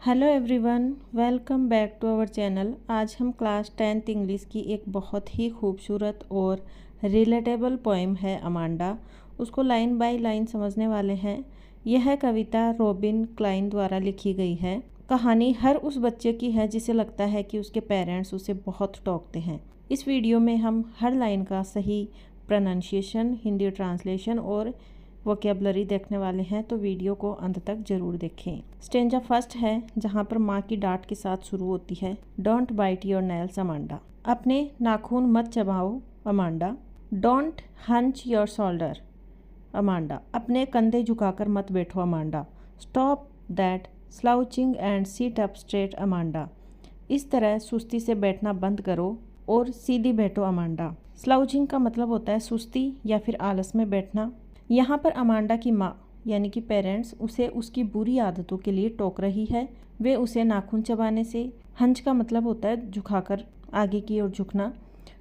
Hello everyone, welcome back to our channel. आज हम class 10th English की एक बहुत ही खूबसूरत और रिलेटेबल पोएम है अमांडा, उसको लाइन बाय लाइन समझने वाले हैं। यह कविता रॉबिन क्लाइन द्वारा लिखी गई है। कहानी हर उस बच्चे की है जिसे लगता है कि उसके पेरेंट्स उसे बहुत टोकते हैं। इस वीडियो में हम हर लाइन का सही प्रोनाउंसिएशन, हिंदी ट्रांसलेशन और वोकेबलरी देखने वाले हैं, तो वीडियो को अंत तक जरूर देखें। स्टेंजा फर्स्ट है जहाँ पर माँ की डांट के साथ शुरू होती है। Don't bite your nails Amanda, अपने नाखून मत चबाओ Amanda. Don't hunch your shoulder Amanda, अपने कंधे झुकाकर मत बैठो Amanda. Stop that slouching and sit up straight Amanda, इस तरह सुस्ती से बैठना बंद करो और सीधी बैठो अमांडा। स्लाउचिंग का मतलब होता है सुस्ती या फिर आलस में बैठना। यहाँ पर अमांडा की माँ यानी कि पेरेंट्स उसे उसकी बुरी आदतों के लिए टोक रही है। वे उसे नाखून चबाने से, हंच का मतलब होता है झुकाकर आगे की ओर झुकना,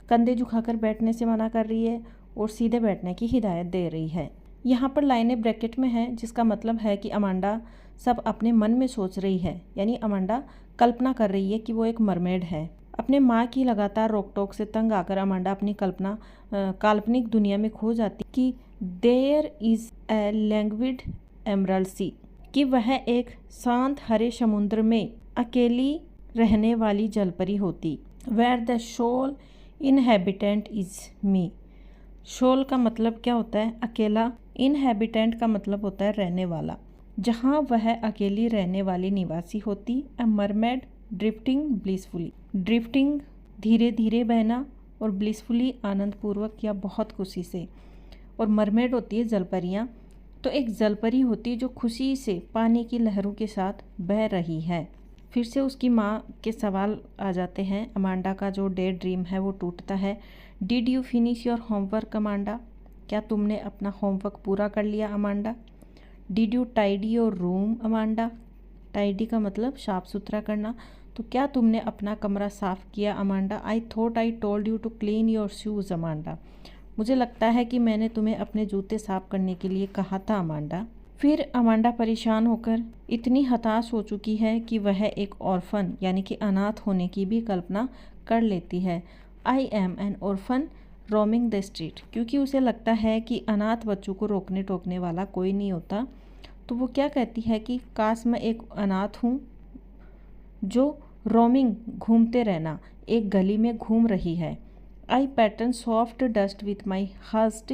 कंधे झुकाकर बैठने से मना कर रही है और सीधे बैठने की हिदायत दे रही है। यहाँ पर लाइनें ब्रैकेट में हैं, जिसका मतलब है कि अमांडा सब अपने मन में सोच रही है, यानी अमांडा कल्पना कर रही है कि वो एक मरमेड है। अपने माँ की लगातार रोक टोक से तंग आकर अमांडा अपनी काल्पनिक दुनिया में खो जाती कि देयर इज ए लैंग्विड एमरल्ड सी, कि वह एक शांत हरे समुद्र में अकेली रहने वाली जलपरी होती। Where the shoal inhabitant is me, shoal का मतलब क्या होता है? अकेला। इनहेबिटेंट का मतलब होता है रहने वाला, जहाँ वह अकेली रहने वाली निवासी होती। ए मरमेड ड्रिफ्टिंग ब्लिसफुली, ड्रिफ्टिंग धीरे धीरे बहना और ब्लिसफुली आनंदपूर्वक या बहुत खुशी से। और मरमेड होती है जलपरियाँ, तो एक जलपरी होती है जो खुशी से पानी की लहरों के साथ बह रही है। फिर से उसकी माँ के सवाल आ जाते हैं। अमांडा का जो डे ड्रीम है वो टूटता है। Did you finish your homework Amanda, क्या तुमने अपना होमवर्क पूरा कर लिया Amanda? Did you tidy your room Amanda, tidy का मतलब साफ सुथरा करना, तो क्या तुमने अपना कमरा साफ किया Amanda? I thought I told you to clean your shoes Amanda, मुझे लगता है कि मैंने तुम्हें अपने जूते साफ करने के लिए कहा था अमांडा। फिर अमांडा परेशान होकर इतनी हताश हो चुकी है कि वह एक ऑर्फन यानी कि अनाथ होने की भी कल्पना कर लेती है। I M N orphan roaming the street, क्योंकि उसे लगता है कि अनाथ बच्चों को रोकने टोकने वाला कोई नहीं होता, तो वो क्या कहती है कि काश मैं एक अनाथ हूँ जो रोमिंग घूमते रहना, एक गली में घूम रही है। I pattern soft dust with my hushed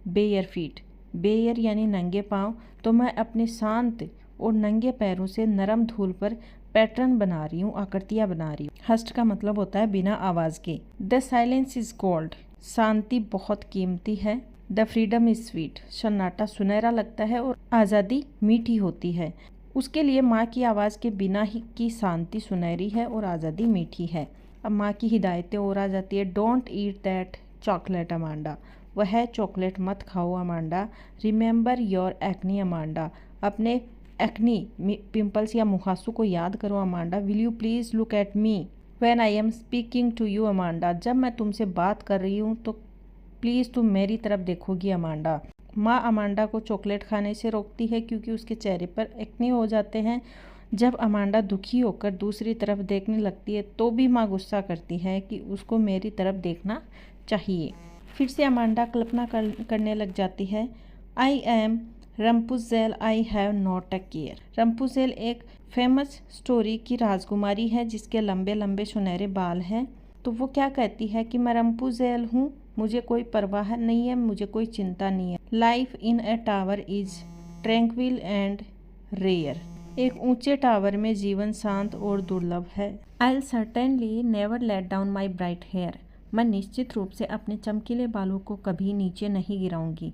bare feet, bare यानी नंगे पाँव, तो मैं अपने शांत और नंगे पैरों से नरम धूल पर पैटर्न बना रही हूँ, आकृतियाँ बना रही हूँ। हस्ट का मतलब होता है बिना आवाज़ के। द साइलेंस इज गोल्ड, शांति बहुत कीमती है। द फ्रीडम इज स्वीट, सन्नाटा सुनहरा लगता है और आज़ादी मीठी होती है। उसके लिए माँ की आवाज़ के बिना ही की शांति सुनहरी है और आज़ादी मीठी है। अब माँ की हिदायतें और आ जाती है। Don't eat that chocolate Amanda, वह चॉकलेट मत खाओ Amanda. Remember your acne Amanda, अपने एक्नी पिंपल्स या मुहासों को याद करो Amanda. Will you please look at me when I am speaking to you Amanda, जब मैं तुमसे बात कर रही हूँ तो प्लीज़ तुम मेरी तरफ देखोगी अमांडा। माँ अमांडा को चॉकलेट खाने से रोकती है क्योंकि उसके चेहरे पर एक्ने हो जाते हैं। जब अमांडा दुखी होकर दूसरी तरफ देखने लगती है तो भी माँ गुस्सा करती है कि उसको मेरी तरफ देखना चाहिए। फिर से अमांडा कल्पना करने लग जाती है। I am Rapunzel, I have not a care. Rapunzel एक फेमस स्टोरी की राजकुमारी है जिसके लंबे लंबे सुनहरे बाल हैं। तो वो क्या कहती है कि मैं रंपुज़ेल हूँ, मुझे कोई परवाह नहीं है, मुझे कोई चिंता नहीं है। Life in a tower is tranquil and rare, एक ऊंचे टावर में जीवन शांत और दुर्लभ है। I certainly never let down my bright hair, मैं निश्चित रूप से अपने चमकीले बालों को कभी नीचे नहीं गिराऊंगी।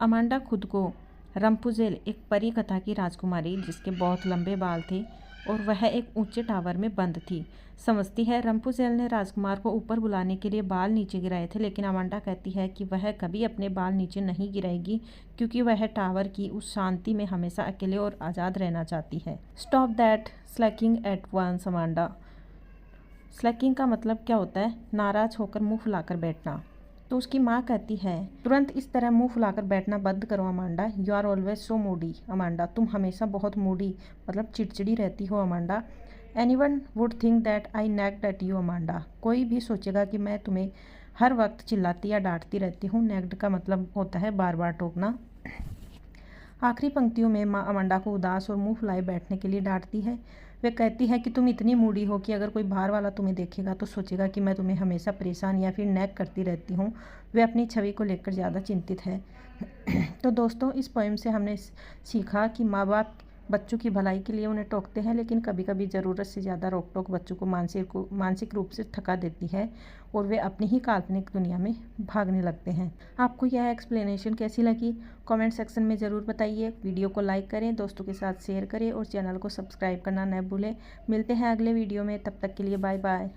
अमांडा खुद को रंपुज़ेल, एक परी कथा की राजकुमारी जिसके बहुत लंबे बाल थे और वह एक ऊंचे टावर में बंद थी, समझती है। रंपुज़ेल ने राजकुमार को ऊपर बुलाने के लिए बाल नीचे गिराए थे, लेकिन अमांडा कहती है कि वह कभी अपने बाल नीचे नहीं गिराएगी क्योंकि वह टावर की उस शांति में हमेशा अकेले और आज़ाद रहना चाहती है। Stop that slacking at once Amanda, slacking का मतलब क्या होता है? नाराज होकर मुंह फुलाकर बैठना। तो उसकी माँ कहती है, तुरंत इस तरह मुंह फुलाकर बैठना बंद करो Amanda, you are always so moody. Amanda, तुम हमेशा बहुत मूडी मतलब चिड़चिड़ी रहती हो Amanda. Anyone would think that I nagged at you Amanda, कोई भी सोचेगा कि मैं तुम्हें हर वक्त चिल्लाती या डांटती रहती हूँ। नेग्ड का मतलब होता है बार बार टोकना। आखिरी पंक्तियों में माँ अमांडा को उदास और मुंह फुलाए बैठने के लिए डांटती है। वे कहती है कि तुम इतनी मूडी हो कि अगर कोई बाहर वाला तुम्हें देखेगा तो सोचेगा कि मैं तुम्हें हमेशा परेशान या फिर नैग करती रहती हूँ। वे अपनी छवि को लेकर ज़्यादा चिंतित है। तो दोस्तों, इस पोएम से हमने सीखा कि माँ बाप बच्चों की भलाई के लिए उन्हें टोकते हैं, लेकिन कभी कभी ज़रूरत से ज़्यादा रोक टोक बच्चों को मानसिक रूप से थका देती है और वे अपनी ही काल्पनिक दुनिया में भागने लगते हैं। आपको यह एक्सप्लेनेशन कैसी लगी कमेंट सेक्शन में ज़रूर बताइए। वीडियो को लाइक करें, दोस्तों के साथ शेयर करें और चैनल को सब्सक्राइब करना न भूलें। मिलते हैं अगले वीडियो में, तब तक के लिए बाय बाय।